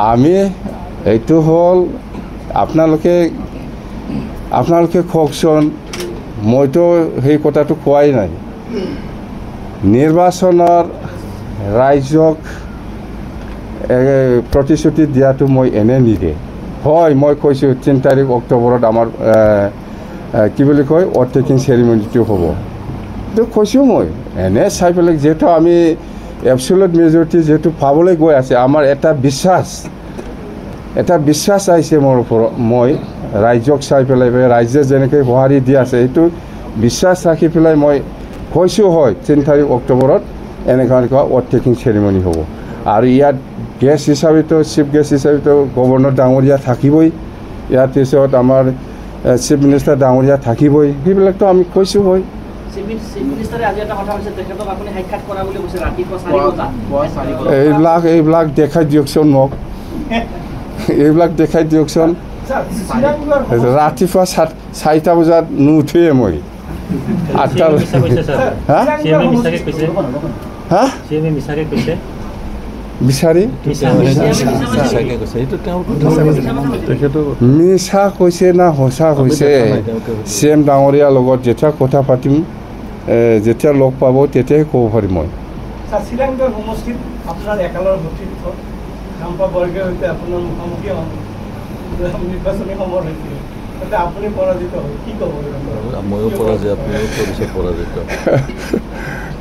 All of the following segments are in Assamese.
আমি এইটো হ'ল আপোনালোকে কওকচোন, মইতো সেই কথাটো কোৱাই নাই। নিৰ্বাচনৰ ৰাইজক প্ৰতিশ্ৰুতি দিয়াটো মই এনে নিদিয়ে। হয়, মই কৈছোঁ 3 তাৰিখ অক্টোবৰত আমাৰ কি বুলি কয় অভাৰটেকিং চেৰিমনিটো হ'ব। এইটো কৈছোঁ মই এনে চাই পেলাই, যিহেতু আমি এবছলুট মেজৰিটি যিহেতু পাবলৈ গৈ আছে, আমাৰ এটা বিশ্বাস আহিছে মোৰ ওপৰত। মই ৰাইজক চাই পেলাই, ৰাইজে যেনেকৈ সঁহাৰি দি আছে সেইটো বিশ্বাস ৰাখি পেলাই মই কৈছোঁ হয় 3 তাৰিখ অক্টোবৰত এনেকুৱা অভাৰটেকিং চেৰিমনি হ'ব। আৰু ইয়াত গেষ্ট হিচাপেতো চিফ গেষ্ট হিচাপেতো গভৰ্ণৰ ডাঙৰীয়া থাকিবই, ইয়াৰ পিছত আমাৰ চিফ মিনিষ্টাৰ ডাঙৰীয়া থাকিবই, সেইবিলাকতো আমি কৈছোঁ হয়। এইবিলাক দেখাই দিয়কচোন মোক, এইবিলাক দেখাই দিয়কচোন। ৰাতিপুৱা 4টা বজাত নুঠোৱে মই, 8টা বিচাৰি মিছা কৈছে না সঁচা কৈছে। CM ডাঙৰীয়াৰ লগত যেতিয়া কথা পাতিম, যেতিয়া লগ পাব তেতিয়াহে ক'ব পাৰিম মই।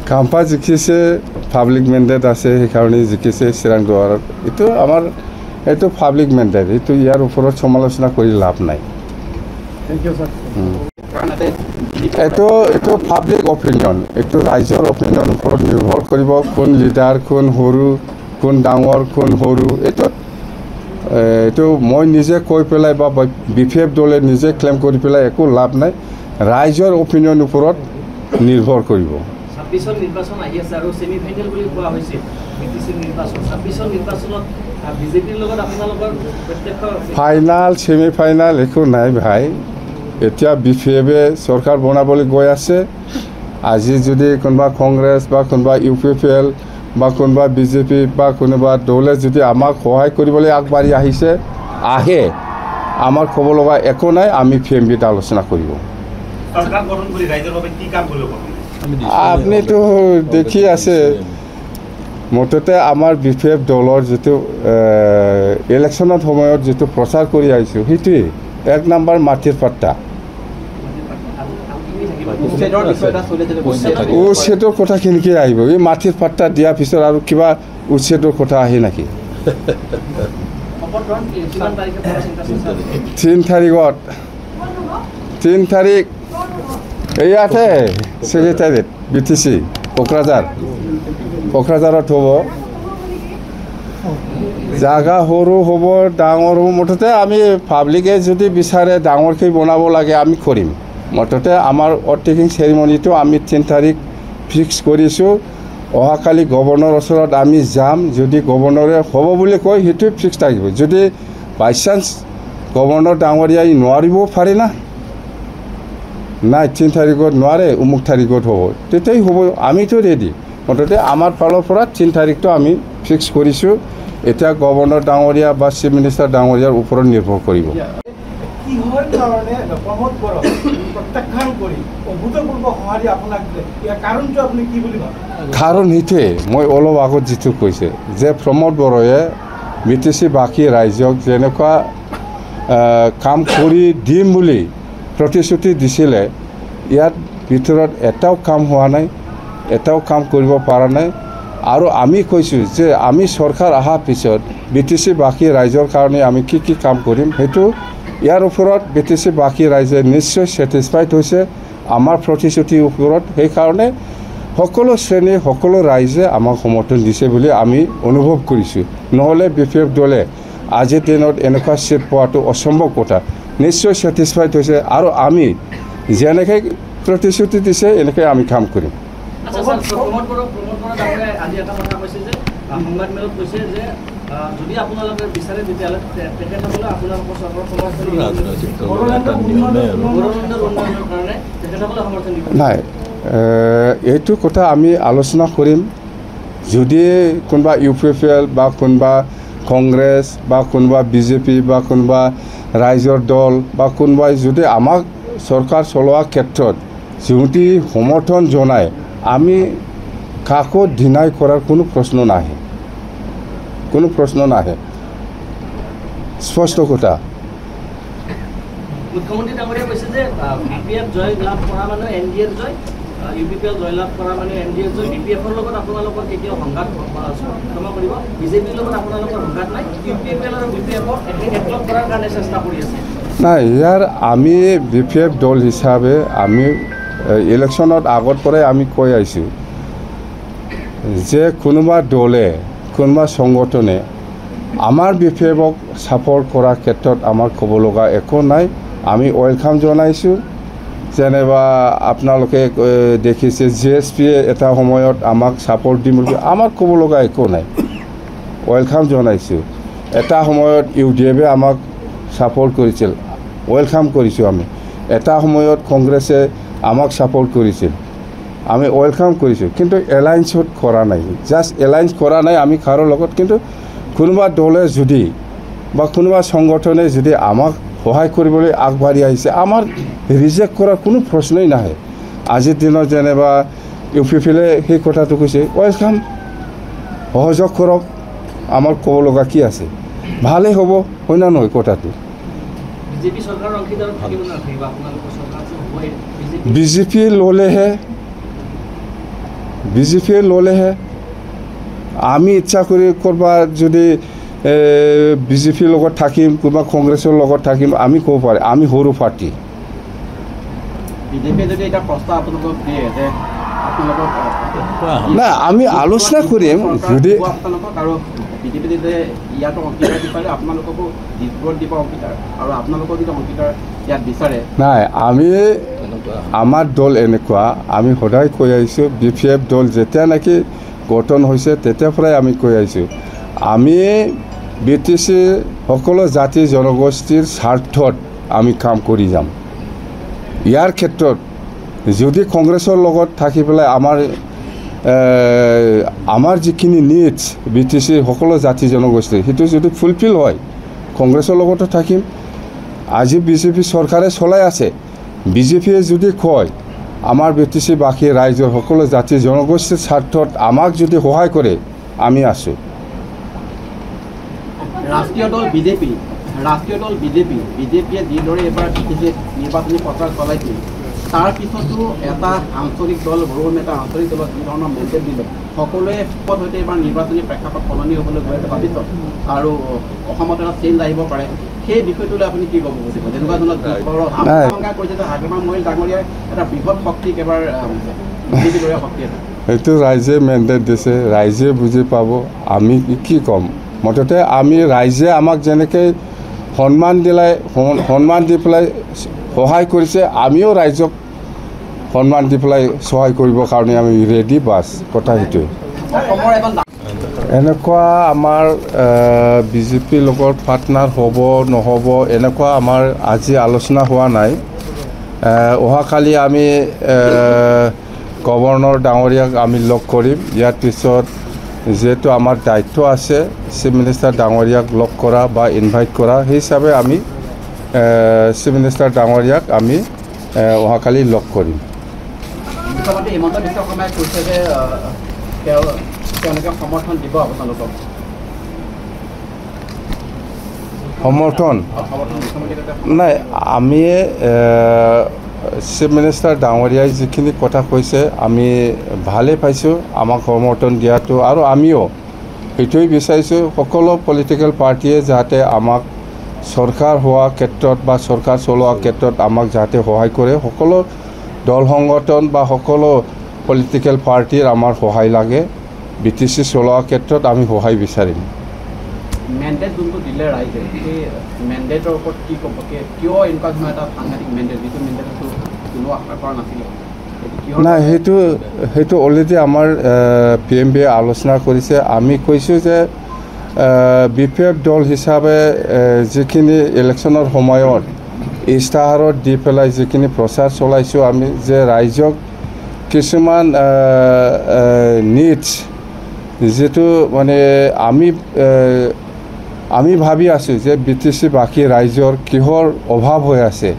কাম্পা জিকিছে, পাব্লিক মেণ্ডেট আছে, সেইকাৰণে জিকিছে চিৰাং দুৱাৰত। এইটো পাব্লিক মেণ্ডেট, ইয়াৰ ওপৰত সমালোচনা কৰি লাভ নাই। এইটো পাব্লিক অপিনিয়ন, এইটো ৰাইজৰ অপিনিয়নৰ ওপৰত নিৰ্ভৰ কৰিব। কোন লিডাৰ, কোন সৰু, কোন ডাঙৰ, কোন সৰু, এইটো মই নিজে কৈ পেলাই বা BPF দলে নিজে ক্লেইম কৰি পেলাই একো লাভ নাই। ৰাইজৰ অপিনিয়নৰ ওপৰত নিৰ্ভৰ কৰিব। নিৰ্বাচন আহি আছে আৰু ছেমি ফাইনেল বুলি কোৱা হৈছে নিৰ্বাচন। 26 নিৰ্বাচনত বিজেপিৰ লগত আপোনালোকৰ প্ৰত্যক্ষ ফাইনাল ছেমি ফাইনাল একো নাই ভাই। এতিয়া BPF-এ চৰকাৰ বনাবলৈ গৈ আছে। আজি যদি কোনোবা কংগ্ৰেছ বা কোনোবা UPPL বা কোনোবা BJP বা কোনোবা দলে যদি আমাক সহায় কৰিবলৈ আগবাঢ়ি আহে, আমাৰ ক'ব লগা একো নাই। আমি PMBত আলোচনা কৰিব। আপুনিতো দেখি আছে, মুঠতে আমাৰ BPF দলৰ যিটো ইলেকশ্যনৰ সময়ত যিটো প্ৰচাৰ কৰি আহিছোঁ, সেইটোৱেই 1 নম্বৰ মাটিৰ পাট্টা। উচ্ছেদৰ কথা কেনেকৈ আহিব? এই মাটিৰ পাট্টা দিয়াৰ পিছত আৰু কিবা উচ্ছেদৰ কথা আহে নেকি? 3 তাৰিখ ইয়াতে ছেক্ৰেটাৰীত BTC কোকৰাঝাৰত হ'ব। জাগা সৰু হ'ব, ডাঙৰ হ'ব, মুঠতে আমি পাব্লিকে যদি বিচাৰে ডাঙৰকৈ বনাব লাগে আমি কৰিম। মুঠতে আমাৰ অভাৰটেকিং চেৰিমনিটো আমি 3 তাৰিখ ফিক্স কৰিছোঁ। অহাকালি গভৰ্ণৰৰ ওচৰত আমি যাম। যদি গভৰ্ণৰে হ'ব বুলি কয় সেইটোৱে ফিক্স থাকিব। যদি বাই চান্স গভৰ্ণৰ ডাঙৰীয়াই নোৱাৰিবও পাৰে না, নাই 3 তাৰিখত নোৱাৰে, অমুক তাৰিখত হ'ব, তেতিয়াই হ'ব। আমিতো ৰেডি। মুঠতে আমাৰ ফালৰ পৰা 3 তাৰিখটো আমি ফিক্স কৰিছোঁ। এতিয়া গভৰ্ণৰ ডাঙৰীয়া বা চিফ মিনিষ্টাৰ ডাঙৰীয়াৰ ওপৰত নিৰ্ভৰ কৰিব। কাৰণ সেইটোৱে মই অলপ আগত যিটো কৈছে যে প্ৰমোদ বড়োৱে BTC বাকী ৰাইজক যেনেকুৱা কাম কৰি দিম বুলি প্ৰতিশ্ৰুতি দিছিলে, ইয়াত ভিতৰত এটাও কাম হোৱা নাই, এটাও কাম কৰিব পৰা নাই। আৰু আমি কৈছোঁ যে আমি চৰকাৰ অহাৰ পিছত BTC বাকী ৰাইজৰ কাৰণে আমি কি কাম কৰিম, সেইটো ইয়াৰ ওপৰত BTC বাকী ৰাইজে নিশ্চয় ছেটিছফাইড হৈছে আমাৰ প্ৰতিশ্ৰুতিৰ ওপৰত। সেইকাৰণে সকলো শ্ৰেণীৰ সকলো ৰাইজে আমাক সমৰ্থন দিছে বুলি আমি অনুভৱ কৰিছোঁ। নহ'লে BPF দলে আজিৰ দিনত এনেকুৱা চিট পোৱাটো অসম্ভৱ কথা। নিশ্চয় ছেটিছফাইড হৈছে আৰু আমি যেনেকৈ প্ৰতিশ্ৰুতি দিছে এনেকৈ আমি কাম কৰিম। নাই, এইটো কথা আমি আলোচনা কৰিম যদি কোনোবা UPPL বা কোনোবা কংগ্ৰেছ বা কোনোবা BJP বা কোনোবা ৰাইজৰ দল বা কোনোবাই যদি আমাক চৰকাৰ চলোৱা ক্ষেত্ৰত যদি সমৰ্থন জনায় আমি কাকো ডিনাই কৰাৰ কোনো প্ৰশ্ন নাহে স্পষ্ট কথা মুখ্যমন্ত্ৰী ডাঙৰীয়া কৈছে যে BPF জয় লাভ কৰা মানে NDA জয় UPPL জয় লাভ কৰা মানে NDA জয় BPFৰ লগত আপোনালোকৰ কেতিয়াও সংঘাত ক্ষমা কৰিব BJPৰ লগত আপোনালোকৰ সংঘাত নাই UPPL আৰু BPFক একলগ কৰাৰ কাৰণে চেষ্টা কৰি আছে নাই ইয়াৰ আমি BPF দল হিচাপে আমি ইলেকশ্যনত আগৰ পৰাই আমি কৈ আহিছোঁ যে কোনোবা দলে কোনোবা সংগঠনে আমাৰ BPFক ছাপোৰ্ট কৰাৰ ক্ষেত্ৰত আমাৰ ক'ব লগা একো নাই আমি ওয়েলকাম জনাইছোঁ যেনেবা আপোনালোকে দেখিছে GSPয়ে এটা সময়ত আমাক ছাপোৰ্ট দিম বুলি আমাক ক'ব লগা একো নাই ওয়েলকাম জনাইছোঁ এটা সময়ত UDFে আমাক ছাপোৰ্ট কৰিছিল ওয়েলকাম কৰিছোঁ আমি এটা সময়ত কংগ্ৰেছে আমাক ছাপোৰ্ট কৰিছিল আমি ওয়েলকাম কৰিছোঁ কিন্তু এলায়েন্সত কৰা নাই জাষ্ট এলায়েন্স কৰা নাই আমি কাৰো লগত কিন্তু কোনোবা দলে যদি বা কোনোবা সংগঠনে যদি আমাক সহায় কৰিবলৈ আগবাঢ়ি আহিছে আমাৰ ৰিজেক্ট কৰাৰ কোনো প্ৰশ্নই নাহে আজিৰ দিনত যেনেবা UPPলে সেই কথাটো কৈছে ওয়েলকাম সহযোগ কৰক আমাৰ ক'ব লগা কি আছে ভালেই হ'ব হয় না নহয় কথাটো BJP চৰকাৰৰ অংশীদাৰত থাকিব নাথাকিব আপোনালোকৰ চৰকাৰ হ'বই BJP ল'লেহে আমি ইচ্ছা কৰি কৰবাত যদি BJPৰ লগত থাকিম কোনোবা কংগ্ৰেছৰ লগত থাকিম আমি ক'ব পাৰে আমি সৰু পাৰ্টি BJP যদি এটা প্ৰস্তাৱ আপোনালোকক দিয়ে যে আপোনালোকক না আমি আলোচনা কৰিম যদি আপোনালোকক আৰু BJP যদি ইয়াতো অংশীদাৰ বিচাৰে আপোনালোককো ডিছপুৰত দিব অংশীদাৰ আৰু আপোনালোকক যদি অংশীদাৰ ইয়াত বিচাৰে নাই আমি আমাৰ দল এনেকুৱা আমি সদায় কৈ আহিছোঁ BPF দল যেতিয়া নেকি গঠন হৈছে তেতিয়াৰ পৰাই আমি কৈ আহিছোঁ আমি BTC সকলো জাতি জনগোষ্ঠীৰ স্বাৰ্থত আমি কাম কৰি যাম ইয়াৰ ক্ষেত্ৰত যদি কংগ্ৰেছৰ লগত থাকি পেলাই আমাৰ যিখিনি নিডছ BTC সকলো জাতি জনগোষ্ঠী সেইটো যদি ফুলফিল হয় কংগ্ৰেছৰ লগতো থাকিম আজি BJP চৰকাৰে চলাই আছে BJPয়ে যদি কয় আমাৰ BTC বাকী ৰাইজৰ সকলো জাতি জনগোষ্ঠীৰ স্বাৰ্থত আমাক যদি সহায় কৰে আমি আছোঁ ৰাষ্ট্ৰীয় দল BJPয়ে যিদৰে এবাৰ নিৰ্বাচনী প্ৰচাৰ চলাইছিল তাৰ পিছতো এটা আঞ্চলিক দল বড়ো এটা আঞ্চলিক দলত যি ধৰণৰ মেণ্ডেট দিলে সকলোৱে সৈতে এবাৰ নিৰ্বাচনী প্ৰেক্ষাপট সলনি হ'বলৈ গৈ আছে ভাবিছ আৰু অসমত এটা চেঞ্জ আহিব পাৰে সেই বিষয়টোলৈ আপুনি কি ক'ব খুজিব যেনেকুৱা ধৰণৰ কৈছে যে হাগ্ৰামা মহিল ডাঙৰীয়াই এটা বৃহৎ শক্তিক এবাৰ BJPৰ শক্তি এটা সেইটো ৰাইজে মেণ্ডেট দিছে ৰাইজে বুজি পাব আমি কি ক'ম মুঠতে আমি ৰাইজে আমাক যেনেকৈ সন্মান দি পেলাই সহায় কৰিছে আমিও ৰাইজক সন্মান দি পেলাই সহায় কৰিবৰ কাৰণে আমি ৰেডি বাছ কথা সেইটোৱে এনেকুৱা আমাৰ BJPৰ লগত পাৰ্টনাৰ হ'ব নহ'ব এনেকুৱা আমাৰ আজি আলোচনা হোৱা নাই অহাকালি আমি গভৰ্ণৰ ডাঙৰীয়াক আমি লগ কৰিম ইয়াৰ পিছত যেহেতু আমাৰ দায়িত্ব আছে চিফ মিনিষ্টাৰ ডাঙৰীয়াক লগ কৰা বা ইনভাইট কৰা সেই হিচাপে আমি চিফ মিনিষ্টাৰ ডাঙৰীয়াক আমি অহাকালি লগ কৰিম মুখ্যমন্ত্ৰী হিমন্ত বিশ্ব শৰ্মাই কৈছে যে তেওঁলোকে সমৰ্থন দিব আপোনালোকক সমৰ্থন নাই আমি চিফ মিনিষ্টাৰ ডাঙৰীয়াই যিখিনি কথা কৈছে আমি ভালেই পাইছোঁ আমাক সমৰ্থন দিয়াটো আৰু আমিও সেইটোৱেই বিচাৰিছোঁ সকলো পলিটিকেল পাৰ্টীয়ে যাতে আমাক চৰকাৰ হোৱা ক্ষেত্ৰত বা চৰকাৰ চলোৱা ক্ষেত্ৰত আমাক যাতে সহায় কৰে সকলো দল সংগঠন বা সকলো পলিটিকেল পাৰ্টীৰ আমাৰ সহায় লাগে BTC চলোৱা ক্ষেত্ৰত আমি সহায় বিচাৰিম মেণ্ডেট যোনটো দিলে ৰাইজে সেই মেণ্ডেটৰ ওপৰত কি ক'ব কিয় এনেকুৱা ধৰণৰ এটা সাংঘাতিক মেণ্ডেট যিটো মেণ্ডেটটো কোনো আশা কৰা নাছিলে নাই সেইটো অলৰেডি আমাৰ PMBয়ে আলোচনা কৰিছে আমি কৈছোঁ যে BPF দল হিচাপে যিখিনি ইলেকশ্যনৰ সময়ত ইস্তাহাৰত দি পেলাই যিখিনি প্ৰচাৰ চলাইছোঁ আমি যে ৰাইজক কিছুমান নিডছ যেটো মানে আমি ভাবি আছোঁ যে BTC বাকী ৰাইজৰ কিহৰ অভাৱ হৈ আছে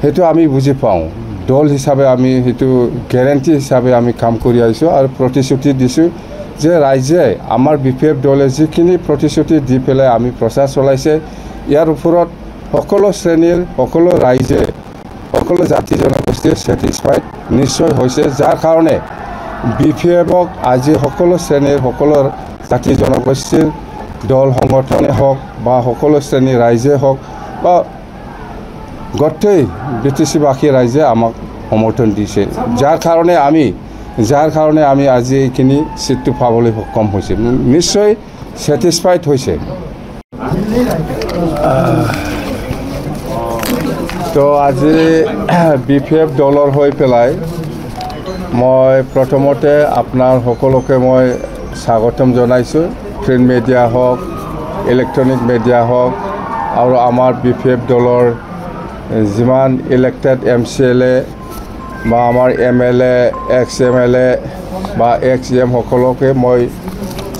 সেইটো আমি বুজি পাওঁ দল হিচাপে আমি সেইটো গ্যাৰান্টি হিচাপে আমি কাম কৰি আহিছোঁ আৰু প্ৰতিশ্ৰুতি দিছোঁ যে ৰাইজে আমাৰ BPF দলে যিখিনি প্ৰতিশ্ৰুতি দি পেলাই আমি প্ৰচাৰ চলাইছে ইয়াৰ ওপৰত সকলো শ্ৰেণীৰ সকলো ৰাইজে সকলো জাতি জনগোষ্ঠীয়ে ছেটিছফাইড নিশ্চয় হৈছে যাৰ কাৰণে BPFক আজি সকলো শ্ৰেণীৰ সকলো জাতি জনগোষ্ঠীৰ দল সংগঠনে হওক বা সকলো শ্ৰেণীৰ ৰাইজে হওক বা গোটেই BTC-বাসী ৰাইজে আমাক সমৰ্থন দিছে যাৰ কাৰণে আমি আজি এইখিনি চিটটো পাবলৈ সক্ষম হৈছে নিশ্চয় ছেটিছফাইড হৈছে তো আজি BPF দলৰ হৈ পেলাই মই প্ৰথমতে আপোনাৰ সকলোকে মই স্বাগতম জনাইছোঁ প্ৰিণ্ট মিডিয়া হওক ইলেক্ট্ৰনিক মিডিয়া হওক আৰু আমাৰ BPF দলৰ যিমান ইলেক্টেড MCLA বা আমাৰ MLA ex-MLA বা ex-EM সকলোকে মই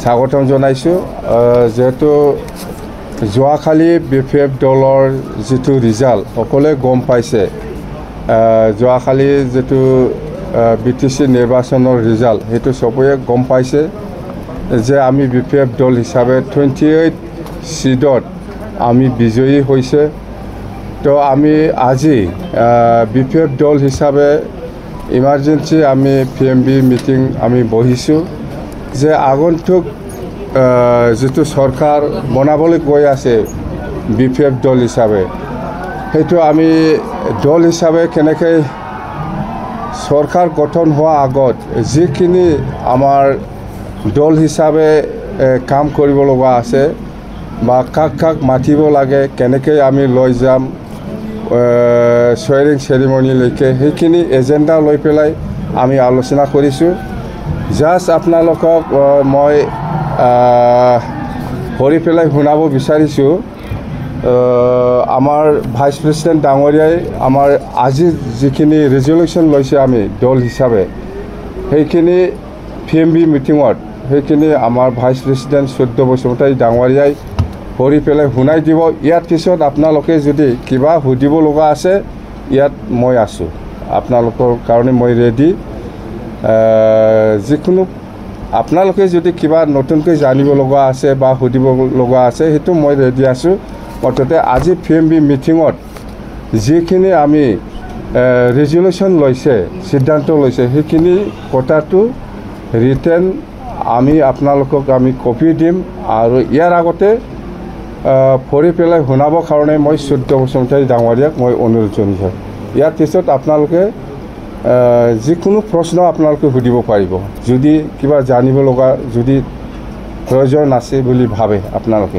স্বাগতম জনাইছোঁ যেহেতু যোৱাকালি BPF দলৰ যিটো ৰিজাল্ট সকলোৱে গম পাইছে যোৱাকালি যিটো BTC নিৰ্বাচনৰ ৰিজাল্ট সেইটো চবেই গম পাইছে যে আমি BPF দল হিচাপে 28 সিটত আমি বিজয়ী হৈছে তো আমি আজি BPF দল হিচাপে ইমাৰ্জেঞ্চি আমি PMB মিটিং আমি বহিছোঁ যে আগন্তুক যেটো চৰকাৰ বনাবলৈ গৈ আছে BPF দল হিচাপে সেইটো আমি দল হিচাপে কেনেকৈ চৰকাৰ গঠন হোৱা আগত যিখিনি আমাৰ দল হিচাপে কাম কৰিব লগা আছে বা কাক মাতিব লাগে কেনেকৈ আমি লৈ যাম সোয়াৰিং সেৰিমনিলৈকে সেইখিনি এজেণ্ডা লৈ পেলাই আমি আলোচনা কৰিছোঁ জাষ্ট আপোনালোকক মই কৰি পেলাই শুনাব বিচাৰিছোঁ আমাৰ ভাইচ প্ৰেচিডেণ্ট ডাঙৰীয়াই আমাৰ আজি যিখিনি ৰেজলিউশ্যন লৈছে আমি দল হিচাপে সেইখিনি PMB মিটিঙত সেইখিনি আমাৰ ভাইচ প্ৰেচিডেণ্ট সূৰ্য বসুমতাৰী ডাঙৰীয়াই কৰি পেলাই শুনাই দিব ইয়াৰ পিছত আপোনালোকে যদি কিবা সুধিব লগা আছে ইয়াত মই আছোঁ আপোনালোকৰ কাৰণে মই ৰেডি যিকোনো আপোনালোকে যদি কিবা নতুনকৈ জানিব লগা আছে বা সুধিব লগা আছে সেইটো মই ৰেডি আছোঁ অৰ্থাৎ আজি PMB মিটিঙত যিখিনি আমি ৰেজলিউশ্যন লৈছে সিদ্ধান্ত লৈছে সেইখিনি কথাটো ৰিটেন আমি আপোনালোকক আমি কপি দিম আৰু ইয়াৰ আগতে পঢ়ি পেলাই শুনাবৰ কাৰণে মই সূৰ্য বসুমতাৰী ডাঙৰীয়াক মই অনুৰোধ জনাইছোঁ ইয়াৰ পিছত আপোনালোকে যিকোনো প্ৰশ্ন আপোনালোকে সুধিব পাৰিব যদি কিবা জানিব লগা যদি প্ৰয়োজন আছে বুলি ভাবে আপোনালোকে